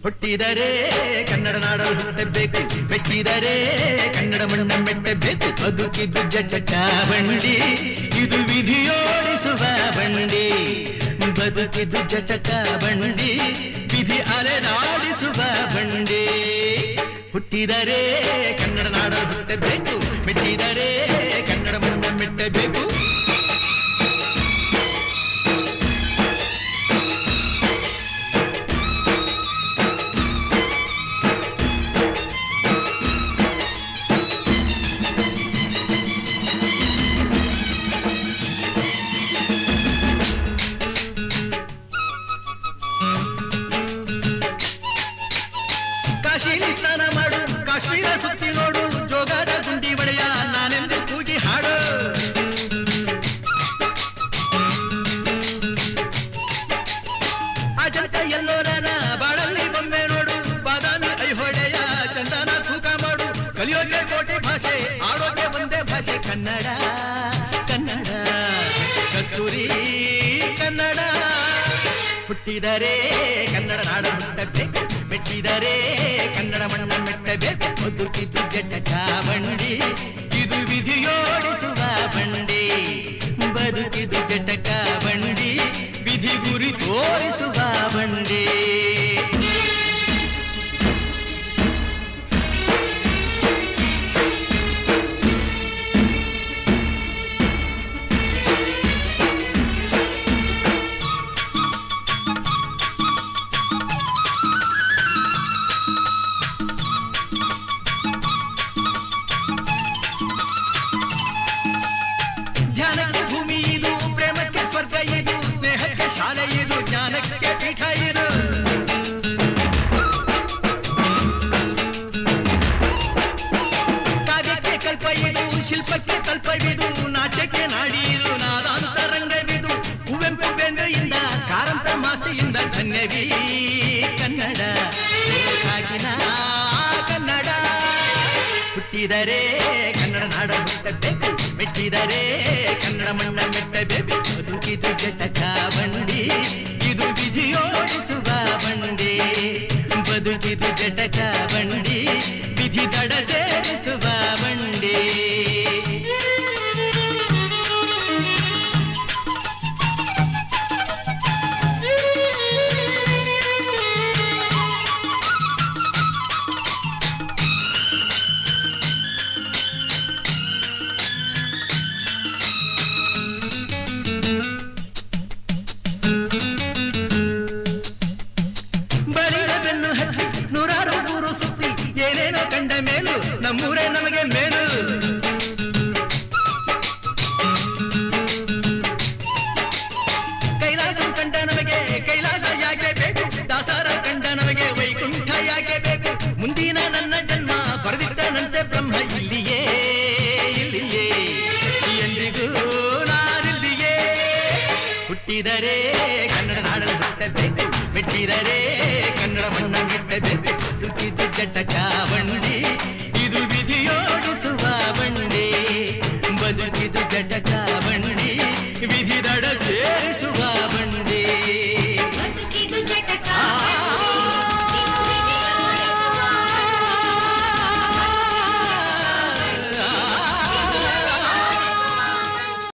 ಹುಟ್ಟಿದರೆ ಕನ್ನಡ ನಾಡಲು ಹುಟ್ಟಬೇಕು, ಮೆಚ್ಚಿದರೆ ಕನ್ನಡ ಮಣ್ಣ ಮೆಟ್ಟಬೇಕು. ಬದುಕಿದ್ದು ಜಟಕ ಬಂಡಿ, ಇದು ವಿಧಿಯೋಡಿಸುವ ಬಂಡಿ. ಬದುಕಿದ್ದು ಜಟಕ ಬಂಡಿ, ವಿಧಿ ಅಲೆದಾಡಿಸುವ ಬಂಡಿ. ಹುಟ್ಟಿದರೆ ಕನ್ನಡ ನಾಡಲು ಹುಟ್ಟಬೇಕು, ಮೆಚ್ಚಿದರೆ ಕನ್ನಡ ಮಣ್ಣ ಮೆಟ್ಟಬೇಕು. ಕಾಶಿಲಿ ಸ್ನಾನ ಮಾಡು, ಕಾಶ್ಮೀರ ಸುತ್ತಿ ನೋಡು, ಜೋಗದ ಗುಂಡಿ ಒಡೆಯ ನಾನೆಂದು ಕೂಗಿ ಹಾಡು. ಅಜಂತ ಎಲ್ಲೋರನ ಬಾಳಲ್ಲಿ ಬೊಮ್ಮೆ ನೋಡು, ಬಾದಾಮಿ ಐಹೊಳೆಯ ಚಂದನ ತೂಕ ಮಾಡು. ಕಲಿಯೋಕೆ ಕೋಟಿ ಭಾಷೆ, ಆಡೋಕೆ ಒಂದೇ ಭಾಷೆ ಕನ್ನಡ. ಕನ್ನಡ ಕಸ್ತೂರಿ ಕನ್ನಡ. ಹುಟ್ಟಿದರೆ ಕನ್ನಡ ನಾಡು ಹುಟ್ಟಬೇಕು, ಮೆಚ್ಚಿದರೆ ಕನ್ನಡ ಮಣ್ಣ ಮೆಟ್ಟಬೇಕು. ಬದುಕಿದ್ದು ಜಟಕ ಬಂಡಿ, ಇದು ವಿಧಿಯೋಡಿಸುವ ಬಂಡಿ. ಬದುಕಿದ್ದು ಜಟಕ ಬಂಡಿ, ವಿಧಿ ಗುರಿ ತೋರಿಸುವ ಬಂಡಿ. ಧ್ಯಾನಕ್ಕೆ ಭೂಮಿ ಇದು, ಪ್ರೇಮಕ್ಕೆ ಸ್ವರ್ಗ ಇದು, ಸ್ನೇಹಕ್ಕೆ ಶಾಲೆ ಇದು, ಜ್ಞಾನಕ್ಕೆ ಪೀಠ ಇದು. ಕಾವ್ಯಕ್ಕೆ ಕಲ್ಪ ಇದು, ಶಿಲ್ಪಕ್ಕೆ ಕಲ್ಪವಿದು, ನಾಟ್ಯಕ್ಕೆ ನಾಡಿ ಇದು, ನಾದಾಂತರಂಗವಿದು. ಕುವೆಂಪು ಬೇಂದ್ರೆಯಿಂದ, ಕಾರಂತ ಮಾಸ್ತಿಯಿಂದ ಧನ್ಯವೀ ಕನ್ನಡ. ಕಾಗಿನ ಕನ್ನಡ. ಹುಟ್ಟಿದರೆ ಕನ್ನಡ ನಾಡ ಹುಟ್ಟಬೇಕು, ಮೆಚ್ಚಿದರೆ ಕನ್ನಡ ಮಣ್ಣ ಮೆಟ್ಟಬೇಕು. ಬದುಕಿದು ಜಟಕ ಬಂಡಿ, ಇದು ವಿಧಿಯೋಡಿಸುವ ಬಂಡಿ. ಬದುಕಿದು ಜಟಕ ಬಂಡಿ, ವಿಧಿ ದಡ ಸೇರಿಸುವ ಬಂಡಿ. ಬಲಿರ ಬೆನ್ನು ಹತ್ತಿ ನೂರಾರು ಊರು ಸುತ್ತಿ, ಏನೇನೋ ಕಂಡ ಮೇಲು ನಮ್ಮೂರೇ ನಮಗೆ ಮೇಲು. ಕೈಲಾಸ ಕಂಡ ನಮಗೆ ಕೈಲಾಸ ಯಾಕೆ ಬೇಕು, ದಾಸರ ಕಂಡ ನಮಗೆ ವೈಕುಂಠ ಯಾಕೆ ಬೇಕು. ಮುಂದಿನ ನನ್ನ ಜನ್ಮ ಬರೆದಿಟ್ಟನಂತೆ ಬ್ರಹ್ಮ ಇಲ್ಲಿಯೇ ಇಲ್ಲಿಯೇ, ಎಂದಿಗೂ ನಾನಿಲ್ಲಿಯೇ. ಹುಟ್ಟಿದರೆ ಕನ್ನಡ ನಾಡಲು ಹುಟ್ಟಬೇಕು, ಮೆಚ್ಚಿದರೆ ಕನ್ನಡ ಮಣ್ಣ ಮೆಟ್ಟಬೇಕು. ಬದುಕಿದ್ದು ಜಟಕ ಬಂಡಿ, ಇದು ವಿಧಿಯೋಡಿಸುವ ಬಂಡಿ. ಬದುಕಿದ್ದು ಜಟಕ ಬಂಡಿ, ವಿಧಿ ದಡ